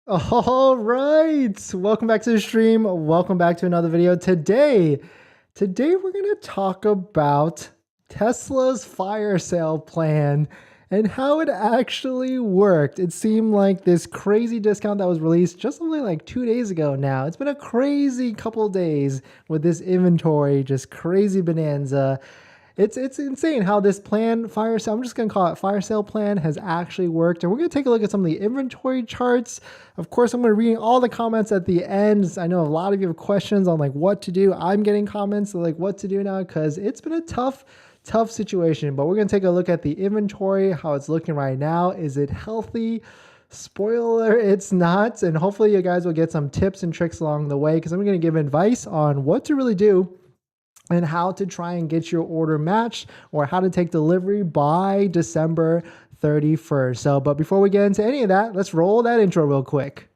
All right, welcome back to the stream. Welcome back to another video. Today we're going to talk about Tesla's fire sale plan and how it actually worked. It seemed like this crazy discount that was released just only like 2 days ago now. It's been a crazy couple days with this inventory, just crazy bonanza. It's insane how this plan, fire sale, I'm just going to call it fire sale plan, has actually worked. And we're going to take a look at some of the inventory charts. Of course, I'm going to read all the comments at the end. I know a lot of you have questions on like what to do. I'm getting comments on like what to do now because it's been a tough situation. But we're going to take a look at the inventory, how it's looking right now. Is it healthy? Spoiler, it's not. And hopefully you guys will get some tips and tricks along the way because I'm going to give advice on what to really do and how to try and get your order matched or how to take delivery by December 31st. So, but before we get into any of that, let's roll that intro real quick.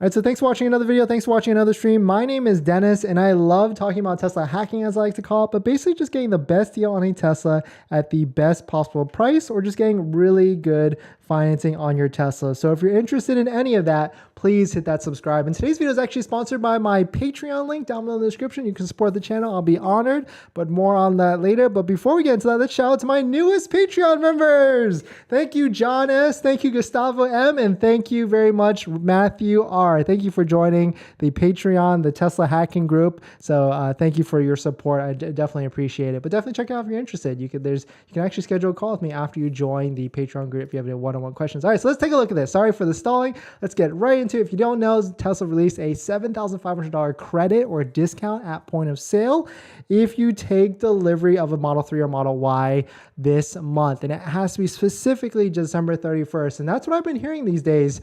All right, so thanks for watching another video. Thanks for watching another stream. My name is Dennis, and I love talking about Tesla hacking, as I like to call it, but basically just getting the best deal on a Tesla at the best possible price or just getting really good financing on your Tesla. So if you're interested in any of that, please hit that subscribe. And today's video is actually sponsored by my Patreon link down below in the description. You can support the channel. I'll be honored, but more on that later. But before we get into that, let's shout out to my newest Patreon members. Thank you, John S. Thank you, Gustavo M. And thank you very much, Matthew R. Thank you for joining the Patreon, the Tesla hacking group. So thank you for your support. I definitely appreciate it. But definitely check it out if you're interested. You can actually schedule a call with me after you join the Patreon group if you have any one-on-one questions. All right, so let's take a look at this. Sorry for the stalling. Let's get right into it. If you don't know, Tesla released a $7,500 credit or discount at point of sale if you take delivery of a Model 3 or Model Y this month. And it has to be specifically December 31st. And that's what I've been hearing these days.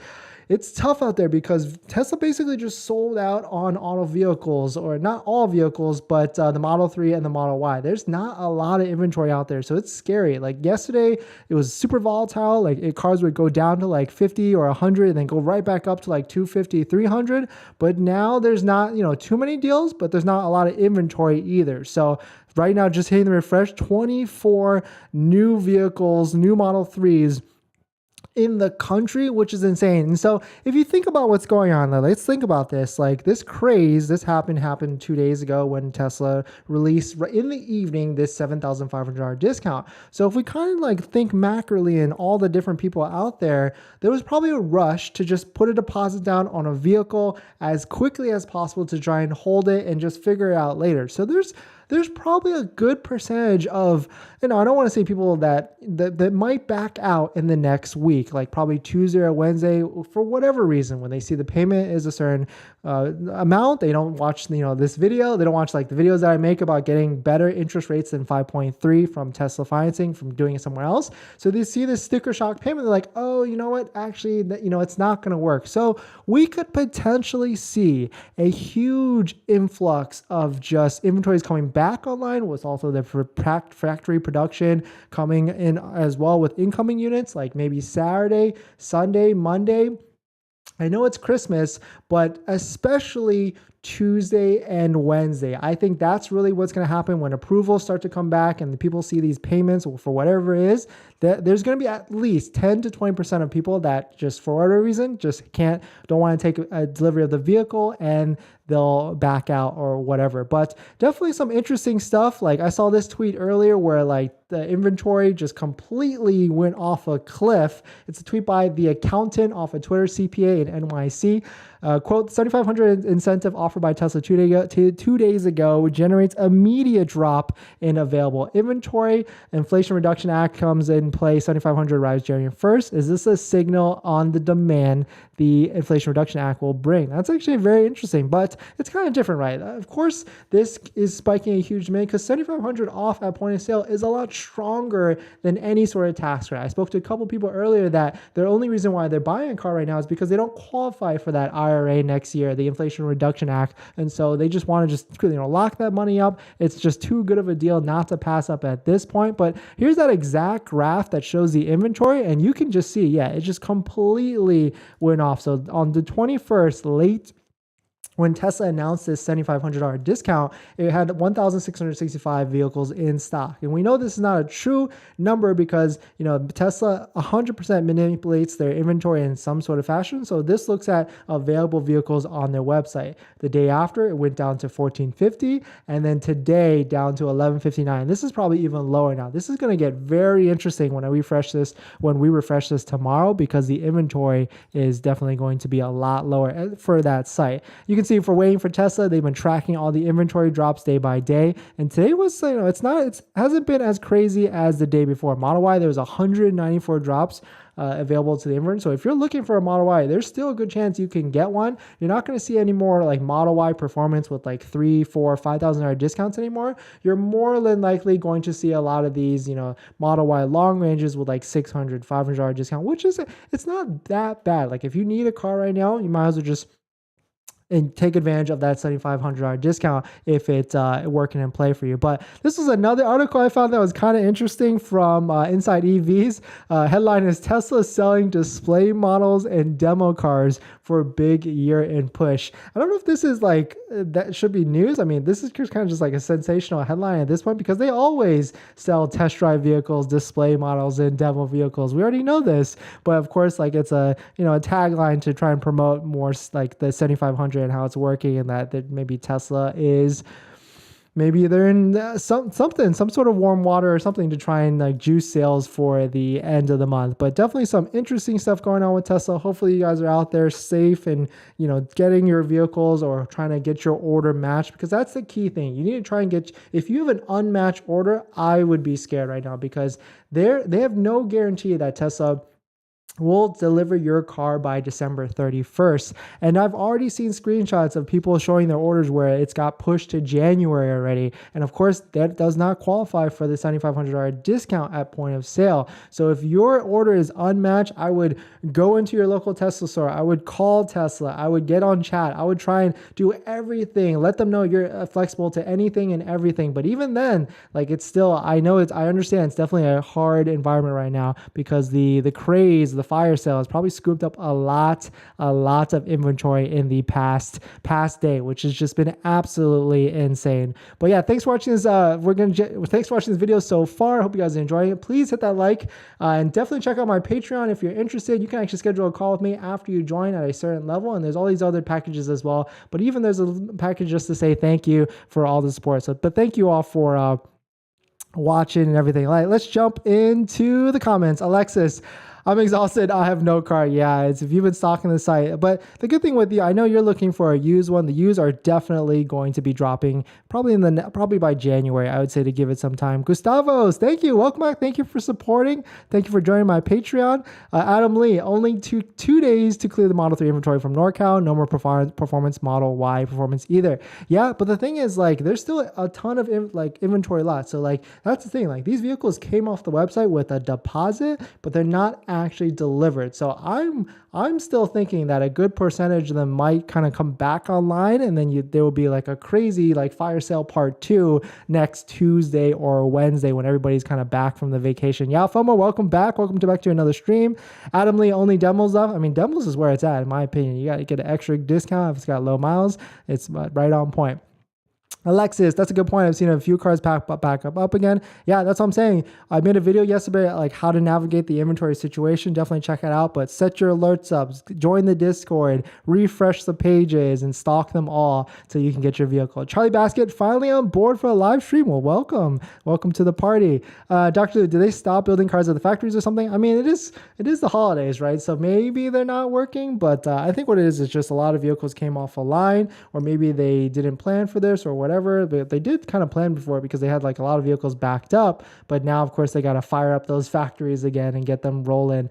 It's tough out there because Tesla basically just sold out on auto vehicles, or not all vehicles, but the Model 3 and the Model Y. There's not a lot of inventory out there, so it's scary. Like yesterday, it was super volatile. Like cars would go down to like 50 or 100 and then go right back up to like 250, 300. But now there's not, too many deals, but there's not a lot of inventory either. So right now, just hitting the refresh, 24 new vehicles, new Model 3s in the country, which is insane. And so if you think about what's going on, let's think about this. Like this craze, this happened 2 days ago when Tesla released in the evening this $7,500 discount. So if we kind of like think macroly and all the different people out there, there was probably a rush to just put a deposit down on a vehicle as quickly as possible to try and hold it and just figure it out later. So there's probably a good percentage of, I don't want to say people that might back out in the next week, like probably Tuesday or Wednesday for whatever reason. When they see the payment is a certain amount, they don't watch, this video. They don't watch like the videos that I make about getting better interest rates than 5.3 from Tesla financing from doing it somewhere else. So they see this sticker shock payment. They're like, oh, you know what? Actually, it's not going to work. So we could potentially see a huge influx of just inventories coming back online, with also the factory production coming in as well with incoming units, like maybe Saturday, Sunday, Monday. I know it's Christmas, but especially Tuesday and Wednesday. I think that's really what's going to happen when approvals start to come back and the people see these payments for whatever it is. That there's going to be at least 10 to 20% of people that just for whatever reason just don't want to take a delivery of the vehicle and they'll back out or whatever. But definitely some interesting stuff. Like I saw this tweet earlier where like the inventory just completely went off a cliff. It's a tweet by the accountant off of Twitter, CPA and NYC. Quote, $7,500 incentive offered by Tesla 2 days ago generates immediate drop in available inventory. Inflation Reduction Act comes in play. $7,500 arrives January 1st. Is this a signal on the demand the Inflation Reduction Act will bring? That's actually very interesting, but it's kind of different, right? Of course, this is spiking a huge demand because $7,500 off at point of sale is a lot stronger than any sort of tax credit. I spoke to a couple people earlier that their only reason why they're buying a car right now is because they don't qualify for that IRA next year, the Inflation Reduction Act. And so they just want to lock that money up. It's just too good of a deal not to pass up at this point. But here's that exact graph that shows the inventory. And you can just see, it just completely went off. So on the 21st, when Tesla announced this $7,500 discount, it had 1,665 vehicles in stock. And we know this is not a true number because, Tesla 100% manipulates their inventory in some sort of fashion. So this looks at available vehicles on their website. The day after, it went down to 1,450, and then today down to 1,159. This is probably even lower now. This is going to get very interesting when we refresh this tomorrow, because the inventory is definitely going to be a lot lower for that site. You can see for waiting for Tesla, they've been tracking all the inventory drops day by day. And today was, it hasn't been as crazy as the day before. Model Y, there was 194 drops available to the inventory. So if you're looking for a Model Y, there's still a good chance you can get one. You're not going to see any more like Model Y performance with like $3,000, $4,000, $5,000 discounts anymore. You're more than likely going to see a lot of these, Model Y long ranges with like $600, $500 discount, which is, it's not that bad. Like if you need a car right now, you might as well just and take advantage of that $7,500 discount if it's working in play for you. But this was another article I found that was kind of interesting from Inside EVs. Headline is Tesla selling display models and demo cars for big year-end push. I don't know if this is that should be news. I mean, this is kind of just like a sensational headline at this point, because they always sell test drive vehicles, display models, and demo vehicles. We already know this, but of course, it's a tagline to try and promote more like the 7,500 and how it's working, and that maybe Tesla is, maybe they're in some sort of warm water or something to try and juice sales for the end of the month. But definitely some interesting stuff going on with Tesla. Hopefully you guys are out there safe and getting your vehicles or trying to get your order matched, because that's the key thing. You need to try and if you have an unmatched order, I would be scared right now, because they have no guarantee that Tesla will deliver your car by December 31st. And I've already seen screenshots of people showing their orders where it's got pushed to January already. And of course, that does not qualify for the $7,500 discount at point of sale. So if your order is unmatched, I would go into your local Tesla store. I would call Tesla. I would get on chat. I would try and do everything. Let them know you're flexible to anything and everything. But even then, it's still, I understand it's definitely a hard environment right now, because the craze, the Firesale has probably scooped up a lot of inventory in the past day, which has just been absolutely insane. But yeah, thanks for watching this. Thanks for watching this video so far. I hope you guys are enjoying it. Please hit that like and definitely check out my Patreon if you're interested. You can actually schedule a call with me after you join at a certain level, and there's all these other packages as well. But even there's a package just to say thank you for all the support. But thank you all for watching and everything. Let's jump into the comments. Alexis, I'm exhausted. I have no car. Yeah, it's if you've been stalking the site. But the good thing with you, I know you're looking for a used one. The used are definitely going to be dropping probably by January. I would say to give it some time. Gustavos, thank you. Welcome back. Thank you for supporting. Thank you for joining my Patreon. Adam Lee, only two days to clear the Model 3 inventory from NorCal. No more performance Model Y performance either. Yeah, but the thing is, there's still a ton of inventory lots. So that's the thing. These vehicles came off the website with a deposit, but they're not actually delivered. So I'm still thinking that a good percentage of them might kind of come back online, and then there will be a crazy fire sale part 2 next Tuesday or Wednesday when everybody's kind of back from the vacation. Yeah, FOMO, welcome back. Welcome back to another stream. Adam Lee, only demos left. I mean, demos is where it's at, in my opinion. You got to get an extra discount if it's got low miles. It's right on point. Alexis, that's a good point. I've seen a few cars back up again. Yeah, that's what I'm saying. I made a video yesterday how to navigate the inventory situation. Definitely check it out. But set your alerts up, join the Discord, refresh the pages, and stalk them all so you can get your vehicle. Charlie Basket, finally on board for a live stream. Well, welcome to the party. Doctor, do they stop building cars at the factories or something? I mean, it is the holidays, right? So maybe they're not working. But I think what it is just a lot of vehicles came off a line, or maybe they didn't plan for this or whatever. But they did kind of plan before, because they had a lot of vehicles backed up. But now, of course, they got to fire up those factories again and get them rolling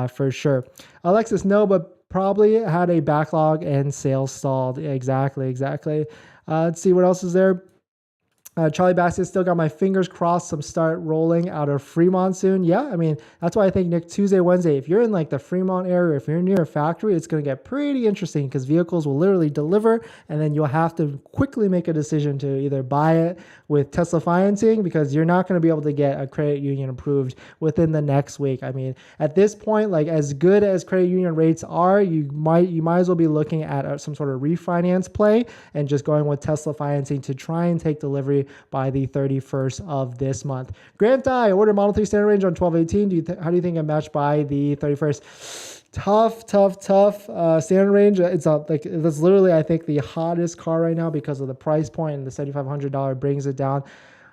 for sure. Alexis, no, but probably had a backlog and sales stalled. Exactly. Let's see what else is there. Charlie Bassett still got my fingers crossed some start rolling out of Fremont soon. Yeah, I mean, that's why I think next Tuesday, Wednesday, if you're in like the Fremont area, if you're near a factory, it's going to get pretty interesting because vehicles will literally deliver and then you'll have to quickly make a decision to either buy it with Tesla financing because you're not going to be able to get a credit union approved within the next week. I mean, at this point, like as good as credit union rates are, you might as well be looking at some sort of refinance play and just going with Tesla financing to try and take delivery by the 31st of this month. Grant I ordered Model 3 standard range on 12/18. How do you think it matched by the 31st? Tough. Standard range. It's that's literally, I think, the hottest car right now because of the price point, and the $7,500 brings it down.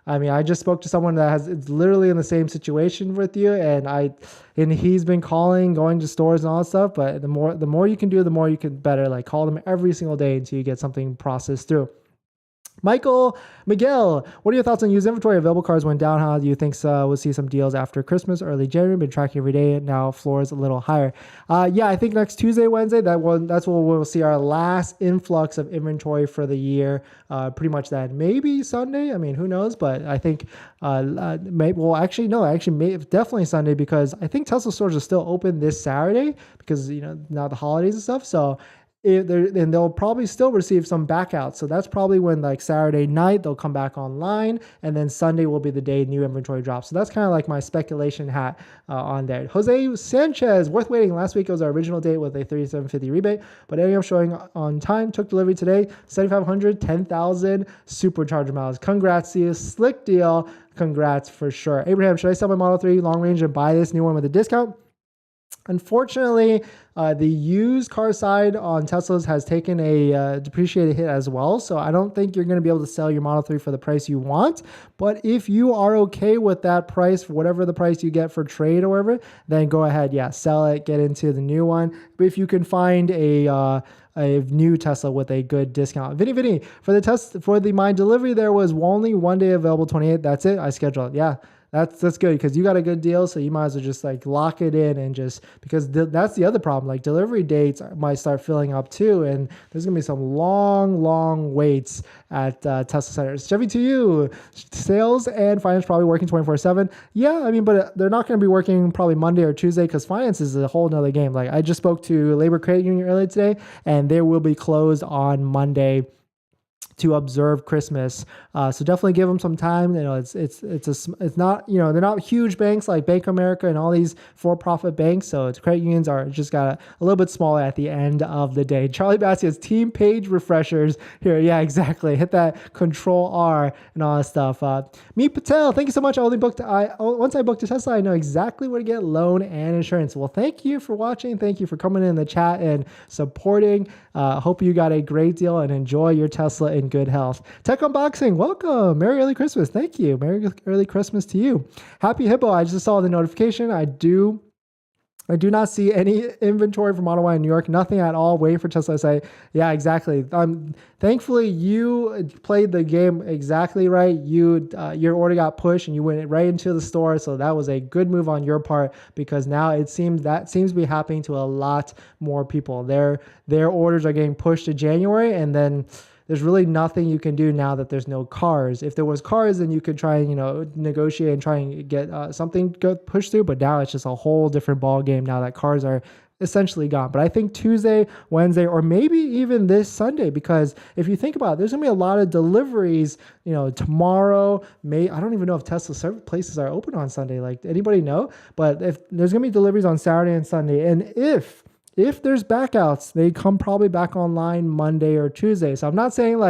I mean, I just spoke to someone that it's literally in the same situation with you, and he's been calling, going to stores and all that stuff. But the more you can do, the more you can better. Like call them every single day until you get something processed through. Miguel, what are your thoughts on used inventory? Available cars went down. How do you think we'll see some deals after Christmas, early January? Been tracking every day. Now floor is a little higher. Yeah, I think next Tuesday, Wednesday, that's when we'll see our last influx of inventory for the year. Pretty much that. Maybe Sunday. I mean, who knows? But I think definitely Sunday because I think Tesla stores are still open this Saturday because now the holidays and stuff. So. And they'll probably still receive some backouts. So that's probably when like Saturday night, they'll come back online. And then Sunday will be the day new inventory drops. So that's kind of like my speculation hat on there. Jose Sanchez, worth waiting. Last week it was our original date with a $3,750 rebate. But I'm showing on time, took delivery today. 7,500, 10,000 supercharger miles. Congrats to you. Slick deal. Congrats for sure. Abraham, should I sell my Model 3 long range and buy this new one with a discount? Unfortunately, the used car side on Teslas has taken a depreciated hit as well. So I don't think you're going to be able to sell your Model 3 for the price you want. But if you are okay with that price, for whatever the price you get for trade or whatever, then go ahead. Yeah, sell it, get into the new one. But if you can find a new Tesla with a good discount. Vinny, for my delivery, there was only 1 day available, 28. That's it. I scheduled. Yeah. That's good because you got a good deal, so you might as well just like lock it in and just because that's the other problem. Like delivery dates might start filling up too, and there's gonna be some long waits at Tesla centers. Chevy to you, sales and finance probably working 24/7. Yeah, I mean, but they're not gonna be working probably Monday or Tuesday because finance is a whole nother game. Like I just spoke to Labor Credit Union earlier today, and they will be closed on Monday to observe Christmas. So definitely give them some time. It's not, they're not huge banks like Bank of America and all these for-profit banks. So it's credit unions are just got a little bit smaller at the end of the day. Charlie Bassett's team page refreshers here. Yeah, exactly. Hit that Control R and all that stuff. Meet Patel. Thank you so much. Once I booked a Tesla, I know exactly where to get loan and insurance. Well, thank you for watching. Thank you for coming in the chat and supporting. Hope you got a great deal and enjoy your Tesla in good health. Tech Unboxing, welcome. Merry early Christmas. Thank you. Merry early Christmas to you. Happy Hippo, I just saw the notification. I do not see any inventory for Model Y in New York. Nothing at all. Waiting for Tesla to say, yeah, exactly. Thankfully, you played the game exactly right. Your order got pushed and you went right into the store. So that was a good move on your part because now it seems to be happening to a lot more people. Their orders are getting pushed to January, and then there's really nothing you can do now that there's no cars. If there was cars, then you could try and, negotiate and try and get something pushed through. But now it's just a whole different ball game now that cars are essentially gone. But I think Tuesday, Wednesday, or maybe even this Sunday, because if you think about it, there's going to be a lot of deliveries, tomorrow, I don't even know if Tesla places are open on Sunday. Like, anybody know? But if there's going to be deliveries on Saturday and Sunday, and if there's backouts, they come probably back online Monday or Tuesday. So I'm not saying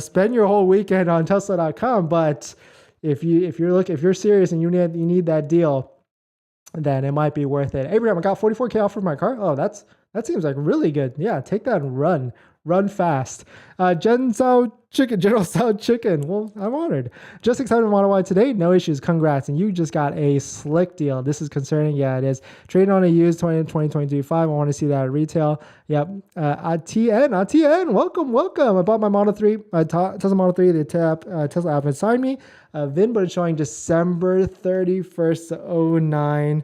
spend your whole weekend on Tesla.com, but if you're serious and you need that deal, then it might be worth it. Abraham, I got 44K off of my car. Oh, that seems like really good. Yeah, take that and run fast. General Tso Chicken. Well, I'm honored. Just excited Model Y today. No issues. Congrats. And you just got a slick deal. This is concerning. Yeah, it is. Trading on a used 2022 5. I want to see that at retail. Yep. TN. Welcome. I bought my Model 3, Tesla Model 3. The Tesla app assigned me. VIN, but it's showing December 31st, 09.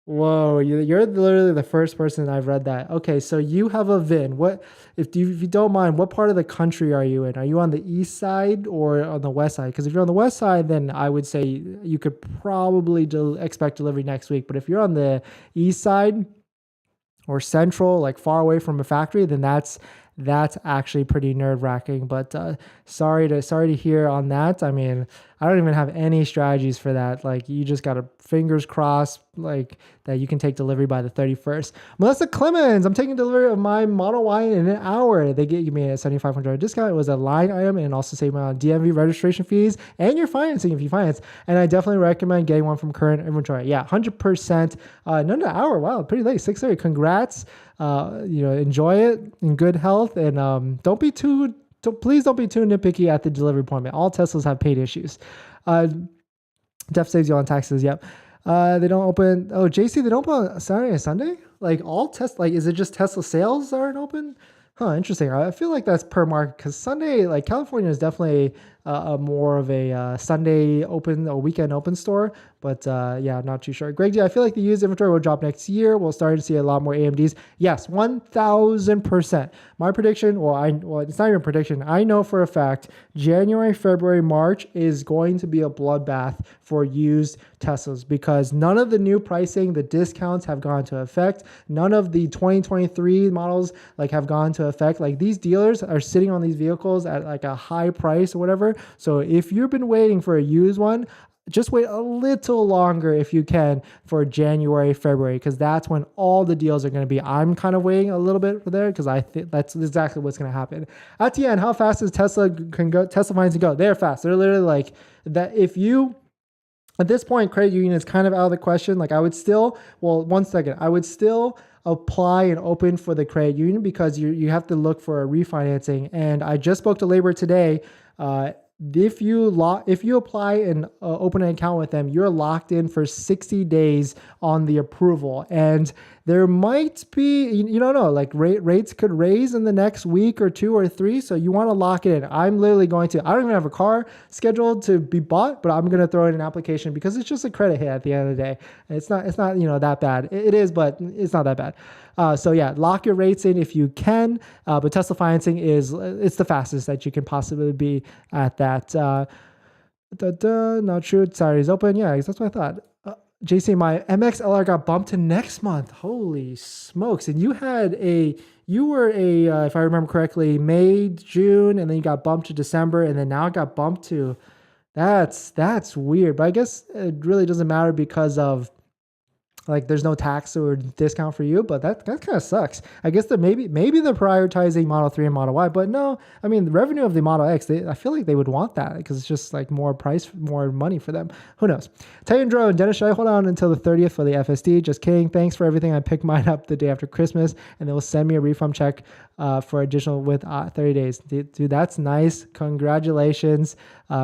Whoa, you're literally the first person I've read that. Okay, so you have a VIN. What if you don't mind, what part of the country are you in? Are you on the east side or on the west side? Because if you're on the west side, then I would say you could probably expect delivery next week. But if you're on the east side or central, like far away from a factory, then that's actually pretty nerve wracking. But sorry to hear on that. I mean, I don't even have any strategies for that. Like, you just gotta fingers crossed, like, that you can take delivery by the 31st. Melissa Clemens, I'm taking delivery of my Model Y in an hour. They give me a $7,500 discount. It was a line item and also save on DMV registration fees and your financing if you finance. And I definitely recommend getting one from current inventory. Yeah, 100%. None an hour. Wow, pretty late. 6:30. Congrats. Enjoy it in good health, and please don't be too nitpicky at the delivery appointment. All Teslas have paid issues. Def saves you on taxes. Yep. They don't open. Oh, JC, they don't open on Saturday and Sunday. Like all Tesla. Like, is it just Tesla sales aren't open? Huh. Interesting. I feel like that's per market because Sunday, like California, is definitely a more of a Sunday open, a weekend open store. But yeah, not too sure. Greg D, I feel like the used inventory will drop next year. We'll start to see a lot more AMDs. Yes, 1,000%. My prediction, well, it's not even a prediction. I know for a fact January, February, March is going to be a bloodbath for used Teslas because none of the new pricing, the discounts have gone into effect. None of the 2023 models have gone into effect. Like, these dealers are sitting on these vehicles at like a high price or whatever. So if you've been waiting for a used one, just wait a little longer if you can for January, February, because that's when all the deals are going to be. I'm kind of waiting a little bit for there because I think that's exactly what's going to happen. At the end, how fast does Tesla financing go? They're fast. They're literally like that. At this point, credit union is kind of out of the question. Like, I would still apply and open for the credit union because you have to look for a refinancing. And I just spoke to Labor today. If you apply and open an account with them, you're locked in for 60 days on the approval. And there might be, you don't know, like rates could raise in the next week or 2 or 3. So you want to lock it in. I'm literally I don't even have a car scheduled to be bought, but I'm going to throw in an application because it's just a credit hit at the end of the day. It's not that bad. It is, but it's not that bad. So yeah, lock your rates in if you can. But Tesla financing it's the fastest that you can possibly be at that. Not true. Saturday's open. Yeah, that's what I thought. JC, my MX LR got bumped to next month. Holy smokes. And you were if I remember correctly, May, June, and then you got bumped to December, and then now it got bumped to, that's weird. But I guess it really doesn't matter because of, like, there's no tax or discount for you, but that kind of sucks. I guess that maybe they're prioritizing Model 3 and Model Y, but no, I mean, the revenue of the Model X, I feel like they would want that because it's just like more money for them. Who knows? Titan Drone, Dennis, should I hold on until the 30th for the FSD? Just kidding. Thanks for everything. I picked mine up the day after Christmas, and they will send me a refund check for additional with 30 days. Dude, that's nice. Congratulations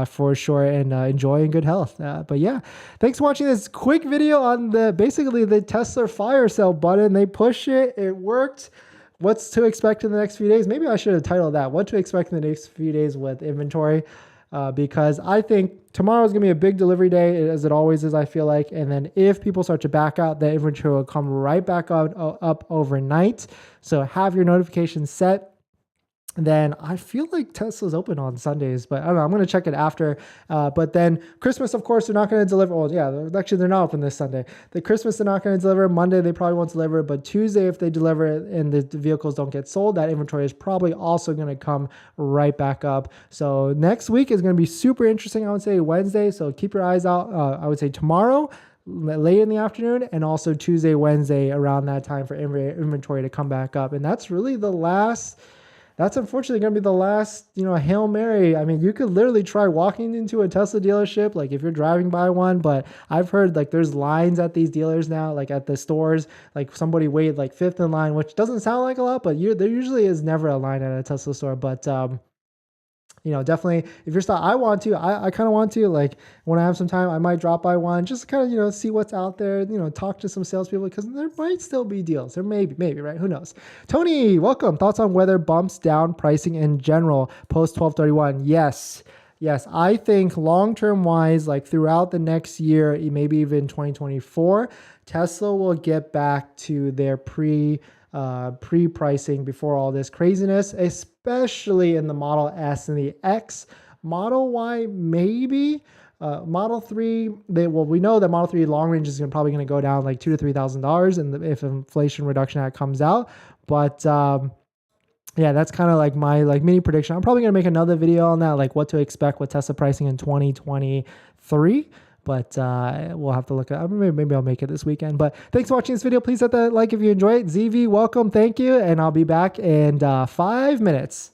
for sure, and enjoy in good health. But yeah, thanks for watching this quick video on basically the Tesla Firesale button. They pushed it. It worked. What's to expect in the next few days? Maybe I should have titled that, what to expect in the next few days with inventory, because I think tomorrow is going to be a big delivery day, as it always is, I feel like. And then if people start to back out, the inventory will come right back up overnight. So have your notifications set. Then I feel like Tesla's open on Sundays, but I don't know. I'm going to check it after. But then Christmas, of course, they're not going to deliver. Well, yeah, actually, they're not open this Sunday. The Christmas, they're not going to deliver. Monday, they probably won't deliver. But Tuesday, if they deliver it and the vehicles don't get sold, that inventory is probably also going to come right back up. So next week is going to be super interesting, I would say, Wednesday. So keep your eyes out. I would say tomorrow, late in the afternoon, and also Tuesday, Wednesday, around that time for inventory to come back up. And that's really that's unfortunately going to be the last, Hail Mary. I mean, you could literally try walking into a Tesla dealership, like if you're driving by one, but I've heard like there's lines at these dealers now, like at the stores, like somebody waited like fifth in line, which doesn't sound like a lot, but there usually is never a line at a Tesla store. But definitely if you're still, I kind of want to, like, when I have some time, I might drop by one, just kind of, see what's out there, talk to some salespeople, because there might still be deals. There maybe, right? Who knows? Tony, welcome. Thoughts on weather bumps down pricing in general post 12/31? Yes, yes, I think long-term wise, like throughout the next year, maybe even 2024, Tesla will get back to their pre-pricing before all this craziness, especially in the Model S and the X. Model Y, maybe. Model 3, we know that Model 3 long range is probably going to go down like $2,000 to $3,000, and if Inflation Reduction Act comes out. But yeah, that's kind of like my mini prediction. I'm probably going to make another video on that, like what to expect with Tesla pricing in 2023. But we'll have to look at, maybe I'll make it this weekend. But thanks for watching this video. Please hit that like if you enjoy it. ZV, welcome. Thank you. And I'll be back in 5 minutes.